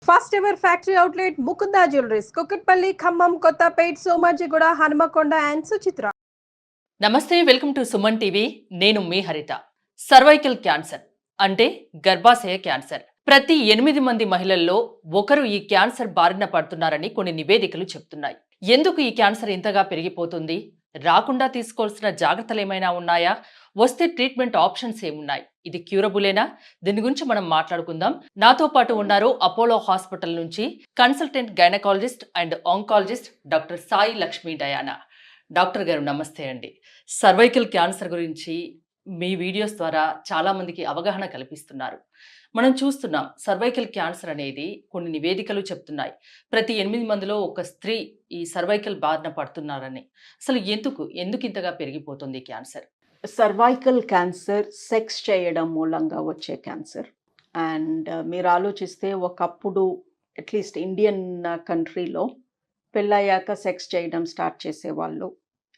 First ever factory outlet Mukunda jewelleries Kukatpally Khammam Kothapet Somajiguda Hanamkonda and Suchitra. నమస్తే, welcome to Suman TV. నేను మీ హరిత. సర్వైకల్ క్యాన్సర్ అంటే గర్భాశయ క్యాన్సర్. ప్రతి 8 మంది మహిళల్లో ఒకరు ఈ క్యాన్సర్ బారిన పడుతున్నారని కొన్ని నివేదికలు చెప్తున్నాయి. ఎందుకు ఈ క్యాన్సర్ ఇంతగా పెరిగిపోతుంది? రాకుండా తీసుకోవాల్సిన జాగ్రత్తలు ఏమైనా ఉన్నాయా? వస్తే ట్రీట్మెంట్ ఆప్షన్స్ ఏమున్నాయి? ఇది క్యూరబులేనా? దీని గురించి మనం మాట్లాడుకుందాం. నాతో పాటు ఉన్నారు అపోలో హాస్పిటల్ నుంచి consultant gynaecologist and oncologist doctor Sai Lakshmi Diana. Doctor గారు నమస్తే అండి. సర్వైకల్ క్యాన్సర్ గురించి మీ వీడియోస్ ద్వారా చాలా మందికి అవగాహన కల్పిస్తున్నారు. మనం చూస్తున్నాం సర్వైకల్ క్యాన్సర్ అనేది కొన్ని నివేదికలు చెప్తున్నాయి. ప్రతి 8 మందిలో ఒక స్త్రీ ఈ సర్వైకల్ బారిన పడుతున్నారని. అసలు ఎందుకు ఇంతగా పెరిగిపోతుంది క్యాన్సర్? సర్వైకల్ క్యాన్సర్ సెక్స్ చేయడం మూలంగా వచ్చే క్యాన్సర్. అండ్ మీరు ఆలోచిస్తే ఒకప్పుడు అట్లీస్ట్ ఇండియన్ కంట్రీలో పెళ్ళయ్యాక సెక్స్ చేయడం స్టార్ట్ చేసేవాళ్ళు.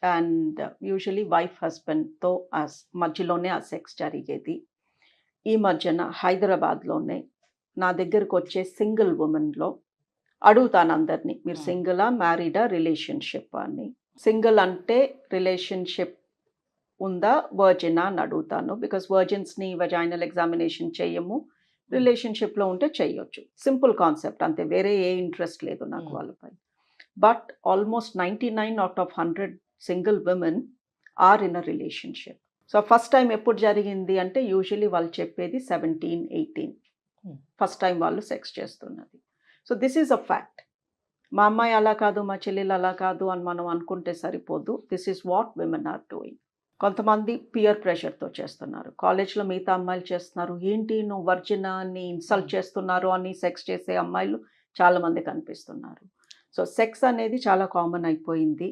అండ్ యూజువలీ వైఫ్ హస్బెండ్తో మధ్యలోనే ఆ సెక్స్ జరిగేది. ఈ మధ్యన హైదరాబాద్లోనే నా దగ్గరకు వచ్చే సింగిల్ ఉమెన్లో అడుగుతాను అందరినీ, మీరు సింగిలా మ్యారీడా రిలేషన్షిప్ అని. సింగిల్ అంటే రిలేషన్షిప్ ఉందా వర్జినా అని అడుగుతాను. బికాస్ వర్జిన్స్ని వజైనల్ ఎగ్జామినేషన్ చేయము, రిలేషన్షిప్లో ఉంటే చేయొచ్చు. సింపుల్ కాన్సెప్ట్ అంతే, వేరే ఏ ఇంట్రెస్ట్ లేదు నాకు వాళ్ళపై. But almost 99 out of 100 single women are in a relationship. So first time ఎప్పుడు జరిగింది అంటే యూజువలీ వాళ్ళు చెప్పేది 17-18 ఫస్ట్ టైం వాళ్ళు సెక్స్ చేస్తున్నది. So this is a fact. మా అమ్మాయి అలా కాదు, మా చెల్లెలు అలా కాదు అని మనం అనుకుంటే సరిపోదు. This is what women are doing. కొంతమంది పియర్ ప్రెషర్తో చేస్తున్నారు. కాలేజ్లో మిగతా అమ్మాయిలు చేస్తున్నారు, ఏంటి నువ్వు వర్జినాన్ని ఇన్సల్ట్ చేస్తున్నారు అని సెక్స్ చేసే అమ్మాయిలు చాలామంది కనిపిస్తున్నారు. సో సెక్స్ అనేది చాలా కామన్ అయిపోయింది.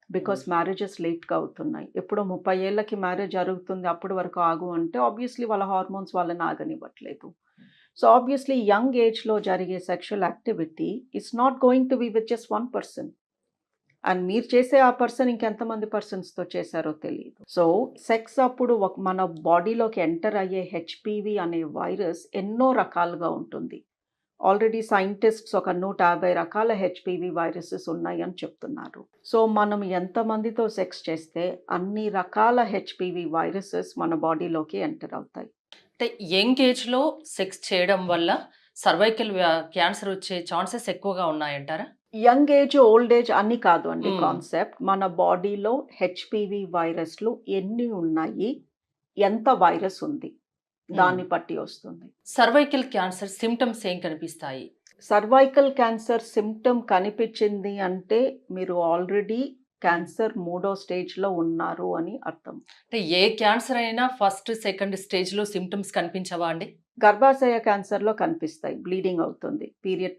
బికాస్ మ్యారేజెస్ లేట్గా అవుతున్నాయి. ఎప్పుడో 30 ఏళ్ళకి మ్యారేజ్ జరుగుతుంది, అప్పటి వరకు ఆగు అంటే ఆబ్వియస్లీ వాళ్ళ హార్మోన్స్ వాళ్ళని ఆగనివ్వట్లేదు. సో ఆబ్వియస్లీ యంగ్ ఏజ్లో జరిగే sexual activity it's not going to be with just 1 person. And మీరు చేసే ఆ పర్సన్ ఇంకెంతమంది పర్సన్స్తో చేశారో తెలియదు. సో సెక్స్ అప్పుడు మన బాడీలోకి ఎంటర్ అయ్యే హెచ్పివి అనే వైరస్ ఎన్నో రకాలుగా ఉంటుంది. ఆల్రెడీ సైంటిస్ట్స్ ఒక 150 రకాల హెచ్పివి వైరసెస్ ఉన్నాయి అని చెప్తున్నారు. సో మనం ఎంతమందితో సెక్స్ చేస్తే అన్ని రకాల హెచ్పివి వైరసెస్ మన బాడీలోకి ఎంటర్ అవుతాయి. అంటే యంగ్ ఏజ్లో సెక్స్ చేయడం వల్ల సర్వైకల్ క్యాన్సర్ వచ్చే ఛాన్సెస్ ఎక్కువగా ఉన్నాయంటారా? యంగ్ ఏజ్ ఓల్డ్ ఏజ్ అన్ని కాదు అండి కాన్సెప్ట్. మన బాడీలో హెచ్పివి వైరస్లు ఎన్ని ఉన్నాయి, ఎంత వైరస్ ఉంది దాన్ని బట్టి వస్తుంది. సర్వైకల్ క్యాన్సర్ సిమ్టమ్స్ ఏం కనిపిస్తాయి? సర్వైకల్ క్యాన్సర్ సిమ్టమ్ కనిపించింది అంటే మీరు ఆల్రెడీ క్యాన్సర్ 3వ స్టేజ్లో ఉన్నారు అని అర్థం. అంటే ఏ క్యాన్సర్ అయినా ఫస్ట్ సెకండ్ స్టేజ్లో సిమ్టమ్స్ కనిపించవా అండి? గర్భాశయ క్యాన్సర్లో కనిపిస్తాయి, బ్లీడింగ్ అవుతుంది,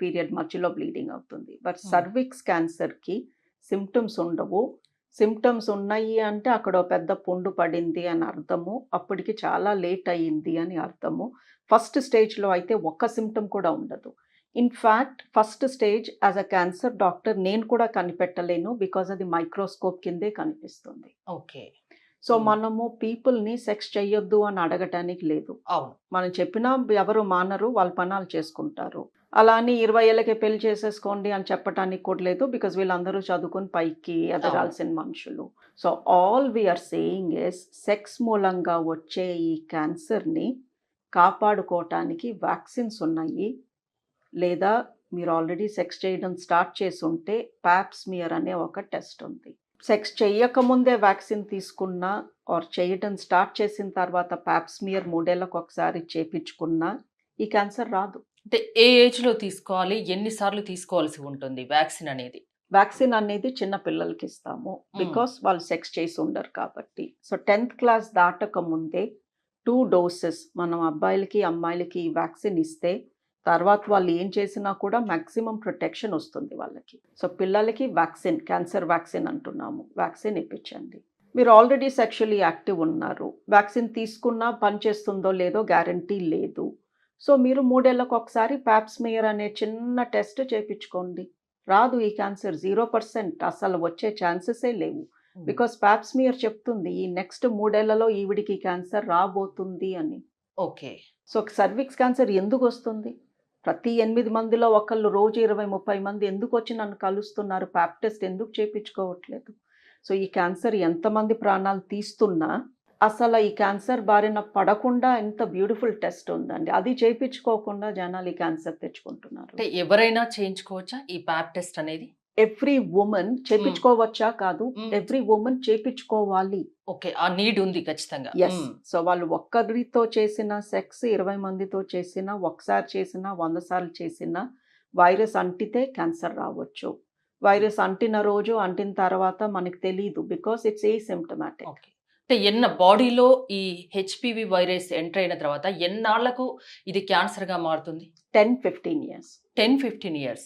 పీరియడ్ మధ్యలో బ్లీడింగ్ అవుతుంది. బట్ సర్విక్స్ క్యాన్సర్కి సిమ్టమ్స్ ఉండవు. సిమ్టమ్స్ ఉన్నాయి అంటే అక్కడ పెద్ద పుండు పడింది అని అర్థము, అప్పటికి చాలా లేట్ అయ్యింది అని అర్థము. ఫస్ట్ స్టేజ్లో అయితే ఒక్క సిమ్టమ్ కూడా ఉండదు. In fact first stage as a cancer doctor నేను కూడా కనిపెట్టలేను, బికాజ్ అది మైక్రోస్కోప్ కిందే కనిపిస్తుంది. ఓకే. సో మనము పీపుల్ని సెక్స్ చెయ్యొద్దు అని అడగటానికి లేదు. అవును, మనం చెప్పినా ఎవరు మానరు, వాళ్ళ పనాలు చేసుకుంటారు. అలా అని 20 ఏళ్ళకే పెళ్లి చేసేసుకోండి అని చెప్పటానికి కూడా లేదు, బికాజ్ వీళ్ళందరూ చదువుకుని పైకి ఎదగాల్సిన మనుషులు. So all we are saying is sex మూలంగా వచ్చే ఈ క్యాన్సర్ని కాపాడుకోవటానికి వ్యాక్సిన్స్ ఉన్నాయి. లేదా మీరు ఆల్రెడీ సెక్స్ చేయడం స్టార్ట్ చేసి ఉంటే ప్యాప్స్మియర్ అనే ఒక టెస్ట్ ఉంది. సెక్స్ చేయకముందే వ్యాక్సిన్ తీసుకున్నా ఆర్ చేయడం స్టార్ట్ చేసిన తర్వాత ప్యాప్స్మియర్ 3 ఏళ్ళకు ఒకసారి చేపించుకున్నా ఈ క్యాన్సర్ రాదు. అంటే ఏ ఏజ్లో తీసుకోవాలి, ఎన్నిసార్లు తీసుకోవాల్సి ఉంటుంది వ్యాక్సిన్ అనేది? వ్యాక్సిన్ అనేది చిన్న పిల్లలకి ఇస్తాము, బికాస్ వాళ్ళు సెక్స్ చేసి ఉండరు కాబట్టి. సో 10th క్లాస్ దాటక ముందే 2 డోసెస్ మనం అబ్బాయిలకి అమ్మాయిలకి ఈ వ్యాక్సిన్ ఇస్తే తర్వాత వాళ్ళు ఏం చేసినా కూడా మ్యాక్సిమం ప్రొటెక్షన్ వస్తుంది వాళ్ళకి. సో పిల్లలకి వ్యాక్సిన్, క్యాన్సర్ వ్యాక్సిన్ అంటున్నాము, వ్యాక్సిన్ ఇప్పించండి. మీరు ఆల్రెడీ సెక్షువల్లీ యాక్టివ్ ఉన్నారు, వ్యాక్సిన్ తీసుకున్నా పనిచేస్తుందో లేదో గ్యారంటీ లేదు. సో మీరు 3 ఏళ్ళకు ఒకసారి ప్యాప్స్మియర్ అనే చిన్న టెస్ట్ చేయించుకోండి. రాదు ఈ క్యాన్సర్, 0%, అసలు వచ్చే ఛాన్సెసే లేవు. బికాస్ ప్యాప్స్మియర్ చెప్తుంది ఈ నెక్స్ట్ 3 ఏళ్లలో ఈవిడికి క్యాన్సర్ రాబోతుంది అని. ఓకే. సో సర్విక్స్ క్యాన్సర్ ఎందుకు వస్తుంది? ప్రతి 8 మందిలో ఒకళ్ళు రోజు 20-30 మంది ఎందుకు వచ్చి నన్ను కలుస్తున్నారు, ప్యాప్ టెస్ట్ ఎందుకు చేయించుకోవట్లేదు? సో ఈ క్యాన్సర్ ఎంతమంది ప్రాణాలు తీస్తున్నా అసలు ఈ క్యాన్సర్ బారిన పడకుండా ఎంత బ్యూటిఫుల్ టెస్ట్ ఉందండి. అది చేయించుకోకుండా జనాలు ఈ క్యాన్సర్ తెచ్చుకుంటున్నారు. అంటే ఎవరైనా చేయించుకోవచ్చా ఈ ప్యాప్ టెస్ట్ అనేది? ఎవ్రీ ఉమెన్ చేపించుకోవచ్చా కాదు, ఎవ్రీ ఉమెన్ చేపించుకోవాలి. ఓకే, ఆ నీడ్ ఉంది ఖచ్చితంగా. ఎస్. సో వాళ్ళు ఒక్కరితో చేసిన సెక్స్ 20 మందితో చేసినా, ఒకసారి చేసినా, 100 సార్లు చేసినా వైరస్ అంటితే క్యాన్సర్ రావచ్చు. వైరస్ అంటిన రోజు అంటిన తర్వాత మనకు తెలీదు, బికాస్ ఇట్స్ ఏసిమ్టమాటిక్. ఓకే, అంటే బాడీలో ఈ హెచ్పివి వైరస్ ఎంటర్ అయిన తర్వాత ఎన్నాళ్లకు ఇది క్యాన్సర్ గా మారుతుంది? 10-15 years. 10-15 years.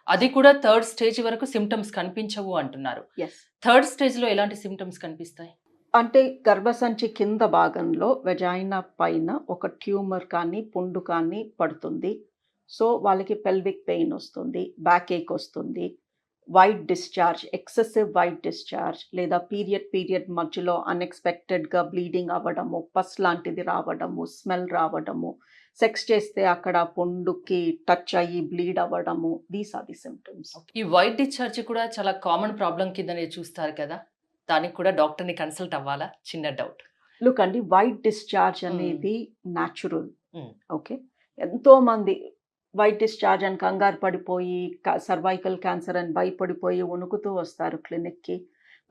అది కూడా థర్డ్ స్టేజ్ వరకు సిమ్టమ్స్ కనిపించవు అంటున్నారు. ఎస్. థర్డ్ స్టేజ్ లో ఎలాంటి సిమ్టమ్స్ కనిపిస్తాయి? అంటే గర్భసంచి కింద భాగంలో వెజైనా పైన ఒక ట్యూమర్ కానీ పుండు కానీ పడుతుంది. సో వాళ్ళకి పెల్విక్ పెయిన్ వస్తుంది, బ్యాక్ ఏక్ వస్తుంది, white discharge, excessive white discharge, లేదా పీరియడ్ మధ్యలో అన్ఎక్స్పెక్టెడ్గా బ్లీడింగ్ అవ్వడము, పస్ లాంటిది రావడము, స్మెల్ రావడము, సెక్స్ చేస్తే అక్కడ పుండుకి టచ్ అయ్యి బ్లీడ్ అవ్వడము. These are the symptoms. ఈ వైట్ డిశ్చార్జ్ కూడా చాలా కామన్ ప్రాబ్లం కిందనే చూస్తారు కదా, దానికి కూడా డాక్టర్ని కన్సల్ట్ అవ్వాలా? చిన్న డౌట్. లుక్ అండి, వైట్ డిశ్చార్జ్ అనేది న్యాచురల్. Mm. ఓకే, ఎంతో మంది వైట్ డిశ్చార్జ్ అని కంగారు పడిపోయి సర్వైకల్ క్యాన్సర్ అని భయపడిపోయి వణుకుతూ వస్తారు క్లినిక్కి.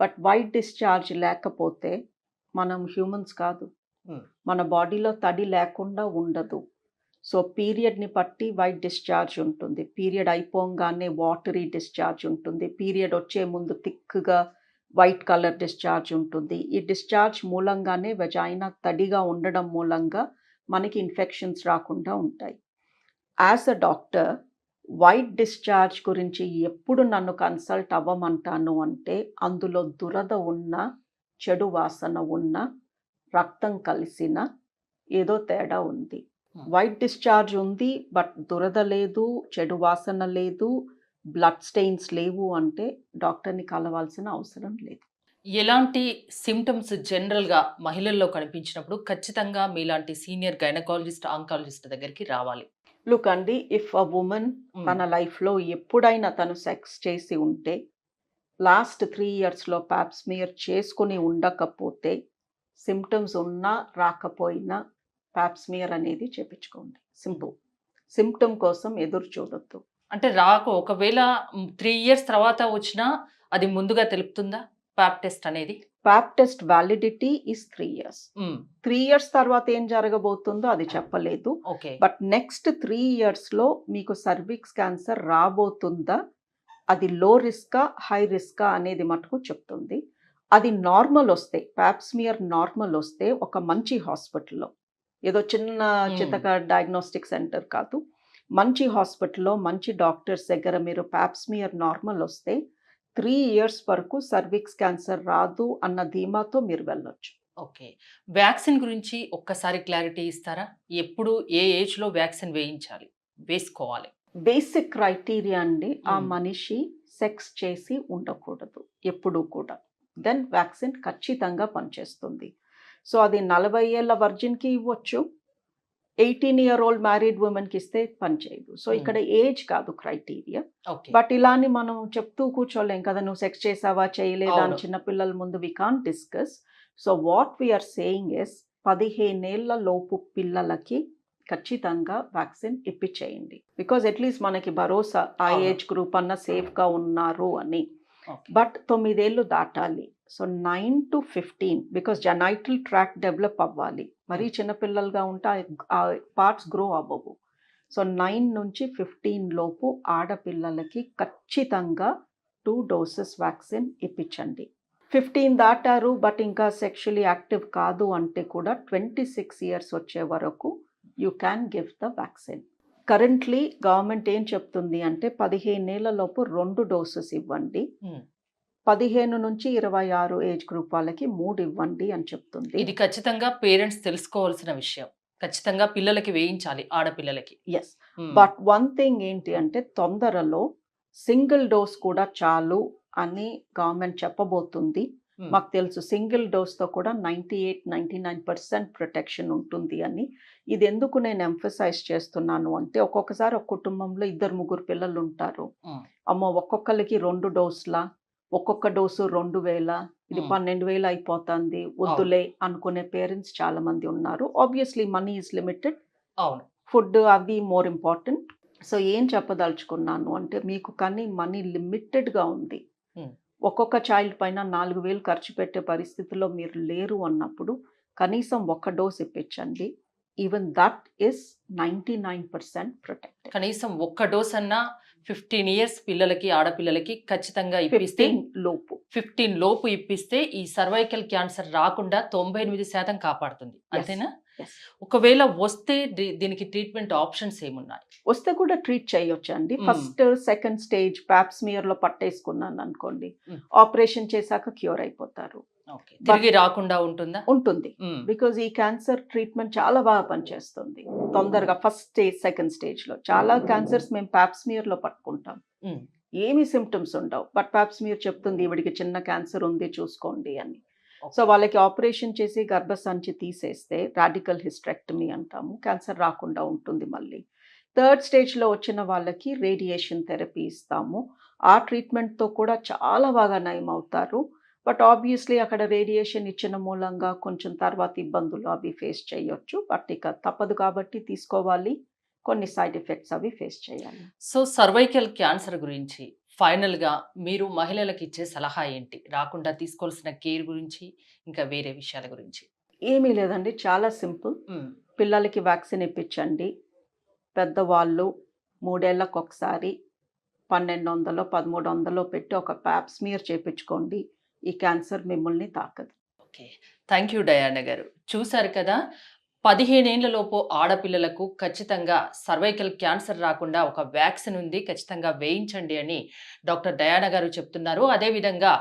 బట్ వైట్ డిశ్చార్జ్ లేకపోతే మనం హ్యూమన్స్ కాదు. మన బాడీలో తడి లేకుండా ఉండదు. సో పీరియడ్ని బట్టి వైట్ డిశ్చార్జ్ ఉంటుంది, పీరియడ్ అయిపోగానే వాటరీ డిశ్చార్జ్ ఉంటుంది, పీరియడ్ వచ్చే ముందు థిక్గా వైట్ కలర్ డిశ్చార్జ్ ఉంటుంది. ఈ డిశ్చార్జ్ మూలంగానే వెజైనా తడిగా ఉండడం మూలంగా మనకి ఇన్ఫెక్షన్స్ రాకుండా ఉంటాయి. As a doctor white discharge గురించి ఎప్పుడు నన్ను కన్సల్ట్ అవ్వమంటాను అంటే, అందులో దురద ఉన్న, చెడు వాసన ఉన్న, రక్తం కలిసిన ఏదో తేడా ఉంది. వైట్ డిశ్చార్జ్ ఉంది బట్ దురద లేదు, చెడు వాసన లేదు, బ్లడ్ స్టెయిన్స్ లేవు అంటే డాక్టర్ని కలవాల్సిన అవసరం లేదు. ఎలాంటి సిమ్టమ్స్ జనరల్గా మహిళల్లో కనిపించినప్పుడు ఖచ్చితంగా మీలాంటి సీనియర్ గైనకాలజిస్ట్, ఆంకాలజిస్ట్ దగ్గరికి రావాలి? లుక్ అండి, ఇఫ్ అ ఉమెన్ తన లైఫ్లో ఎప్పుడైనా తను సెక్స్ చేసి ఉంటే, లాస్ట్ 3 yearsలో ప్యాప్ స్మియర్ చేసుకుని ఉండకపోతే, సిమ్టమ్స్ ఉన్నా రాకపోయినా ప్యాప్ స్మియర్ అనేది చేపించుకోండి. సింపుల్. సిమ్టమ్ కోసం ఎదురు చూడొద్దు. అంటే ఒకవేళ 3 years తర్వాత వచ్చినా అది ముందుగా తెలుపుతుందా ప్యాప్ టెస్ట్ అనేది? Pap test validity is 3 years. 3 years తర్వాత ఏం జరగబోతుందో అది చెప్పలేదు. ఓకే, బట్ నెక్స్ట్ 3 yearsలో మీకు సర్విక్స్ క్యాన్సర్ రాబోతుందా, అది లో రిస్కా హై రిస్కా అనేది మటుకు చెప్తుంది. అది నార్మల్ వస్తే, ప్యాప్ స్మియర్ నార్మల్ వస్తే ఒక మంచి హాస్పిటల్లో, ఏదో చిన్న చితక డయాగ్నోస్టిక్ సెంటర్ కాదు, మంచి హాస్పిటల్లో మంచి డాక్టర్స్ దగ్గర మీరు ప్యాప్ స్మియర్ నార్మల్ వస్తే 3 years వరకు సర్విక్స్ క్యాన్సర్ రాదు అన్న ధీమాతో మీరు వెళ్ళొచ్చు. ఓకే. వ్యాక్సిన్ గురించి ఒక్కసారి క్లారిటీ ఇస్తారా? ఎప్పుడు ఏ ఏజ్లో వ్యాక్సిన్ వేసుకోవాలి? బేసిక్ క్రైటీరియా అండి, ఆ మనిషి సెక్స్ చేసి ఉండకూడదు ఎప్పుడూ కూడా, దెన్ వ్యాక్సిన్ ఖచ్చితంగా పనిచేస్తుంది. సో అది 40 ఏళ్ళ వర్జిన్కి ఇవ్వచ్చు, 18-year-old మ్యారీడ్ ఉమెన్కి ఇస్తే పనిచేయదు. సో ఇక్కడ ఏజ్ కాదు క్రైటీరియా. బట్ ఇలాని మనం చెప్తూ కూర్చోలేం కదా, నువ్వు సెక్స్ చేసావా చేయలేదా అని చిన్నపిల్లల ముందు we can't discuss. So what we are saying is 15 ఏళ్ల లోపు పిల్లలకి ఖచ్చితంగా వ్యాక్సిన్ ఇప్పించేయండి. బికాజ్ అట్లీస్ట్ మనకి భరోసా ఆ ఏజ్ గ్రూప్ అన్న సేఫ్గా ఉన్నారు అని. బట్ 9 ఏళ్ళు దాటాలి. So 9 to 15, because genital tract develop అవ్వాలి. మరీ చిన్నపిల్లలుగా ఉంటే ఆ పార్ట్స్ గ్రో అవ్వవు. సో 9 నుంచి 15 లోపు ఆడపిల్లలకి ఖచ్చితంగా 2 doses వ్యాక్సిన్ ఇప్పించండి. 15 దాటారు బట్ ఇంకా సెక్షువల్లీ యాక్టివ్ కాదు అంటే కూడా 26 years వచ్చే వరకు you can give the vaccine. Currently government ఏం చెప్తుంది అంటే 15 ఏళ్ల లోపు 2 doses ఇవ్వండి, 15 నుంచి 26 ఏజ్ గ్రూప్ వాళ్ళకి 3 ఇవ్వండి అని చెప్తుంది. ఇది ఖచ్చితంగా పేరెంట్స్ తెలుసుకోవాల్సిన విషయం. ఖచ్చితంగా పిల్లలకి వేయించాలి, ఆడపిల్లలకి. ఎస్. బట్ వన్ థింగ్ ఏంటి అంటే, తొందరలో సింగిల్ డోస్ కూడా చాలు అని గవర్నమెంట్ చెప్పబోతుంది. మాకు తెలుసు సింగిల్ డోస్తో కూడా 98-99% ప్రొటెక్షన్ ఉంటుంది అని. ఇది ఎందుకు నేను ఎంఫసైజ్ చేస్తున్నాను అంటే, ఒక్కొక్కసారి ఒక కుటుంబంలో 2-3 పిల్లలు ఉంటారు. అమ్మో ఒక్కొక్కరికి 2 డోసులా, ఒక్కొక్క డోసు 2000, ఇది 12,000 అయిపోతుంది, వద్దులే అనుకునే పేరెంట్స్ చాలా మంది ఉన్నారు. ఆబ్వియస్లీ మనీ ఈజ్ లిమిటెడ్, అవును. ఫుడ్ అవి మోర్ ఇంపార్టెంట్. సో ఏం చెప్పదలుచుకున్నాను అంటే, మీకు కానీ మనీ లిమిటెడ్గా ఉంది, ఒక్కొక్క చైల్డ్ పైన 4,000 ఖర్చు పెట్టే పరిస్థితిలో మీరు లేరు అన్నప్పుడు కనీసం ఒక డోస్ ఇప్పించండి. Even that is 99% protected. కనీసం ఒక్క డోస్ అన్నా 15 ఇయర్స్ పిల్లలకి, ఆడపిల్లలకి ఖచ్చితంగా ఇప్పిస్తే 15 లోపు ఇప్పిస్తే ఈ సర్వైకల్ క్యాన్సర్ రాకుండా 98% కాపాడుతుంది. అంతేనా? ఒకవేళ వస్తే దీనికి ట్రీట్మెంట్ ఆప్షన్స్ ఏమున్నాయి? వస్తే కూడా ట్రీట్ చేయొచ్చు అండి. ఫస్ట్ సెకండ్ స్టేజ్ ప్యాప్స్మియర్ లో పట్టేసుకున్నాను అనుకోండి, ఆపరేషన్ చేశాక క్యూర్ అయిపోతారు. తిరిగి రాకుండా ఉంటుందా? ఉంటుంది. బికాజ్ ఈ క్యాన్సర్ ట్రీట్మెంట్ చాలా బాగా పనిచేస్తుంది తొందరగా. ఫస్ట్ స్టేజ్ సెకండ్ స్టేజ్ లో చాలా క్యాన్సర్స్ మేము ప్యాప్స్మియర్ లో పట్టుకుంటాం, ఏమీ సిమ్టమ్స్ ఉండవు. బట్ ప్యాప్స్మియర్ చెప్తుంది ఈవిడికి చిన్న క్యాన్సర్ ఉంది చూసుకోండి అని. సో వాళ్ళకి ఆపరేషన్ చేసి గర్భసంచి తీసేస్తే రాడికల్ హిస్టరెక్టమీ అంటాము, క్యాన్సర్ రాకుండా ఉంటుంది. మళ్ళీ థర్డ్ స్టేజ్లో వచ్చిన వాళ్ళకి రేడియేషన్ థెరపీ ఇస్తాము. ఆ ట్రీట్మెంట్తో కూడా చాలా బాగా నయం అవుతారు. బట్ ఆబ్వియస్లీ అక్కడ రేడియేషన్ ఇచ్చిన మూలంగా కొంచెం తర్వాత ఇబ్బందులు అవి ఫేస్ చేయొచ్చు. బట్ ఇక తప్పదు కాబట్టి తీసుకోవాలి, కొన్ని సైడ్ ఎఫెక్ట్స్ అవి ఫేస్ చేయాలి. సో సర్వైకల్ క్యాన్సర్ గురించి ఫైనల్గా మీరు మహిళలకు ఇచ్చే సలహా ఏంటి? రాకుండా తీసుకోవాల్సిన కేర్ గురించి, ఇంకా వేరే విషయాల గురించి? ఏమీ లేదండి, చాలా సింపుల్. పిల్లలకి వ్యాక్సిన్ ఇప్పించండి. పెద్దవాళ్ళు 3 ఏళ్లకు ఒకసారి 1200-1300 పెట్టి ఒక ప్యాప్స్మియర్ చేయించుకోండి. ఈ క్యాన్సర్ మిమ్మల్ని తాకదు. ఓకే, థ్యాంక్ యూ డయానా గారు. చూశారు కదా, 15 ఏళ్లలోపు ఆడపిల్లలకు ఖచ్చితంగా సర్వైకల్ క్యాన్సర్ రాకుండా ఒక వ్యాక్సిన్ ఉంది, ఖచ్చితంగా వేయించండి అని డాక్టర్ డయానా గారు చెప్తున్నారు. అదేవిధంగా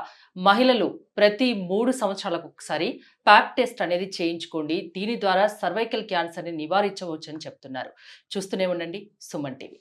మహిళలు ప్రతి 3 సంవత్సరాలకు ఒకసారి ప్యాప్ టెస్ట్ అనేది చేయించుకోండి. దీని ద్వారా సర్వైకల్ క్యాన్సర్ని నివారించవచ్చు అని చెప్తున్నారు. చూస్తూనే ఉండండి సుమన్ టీవీ.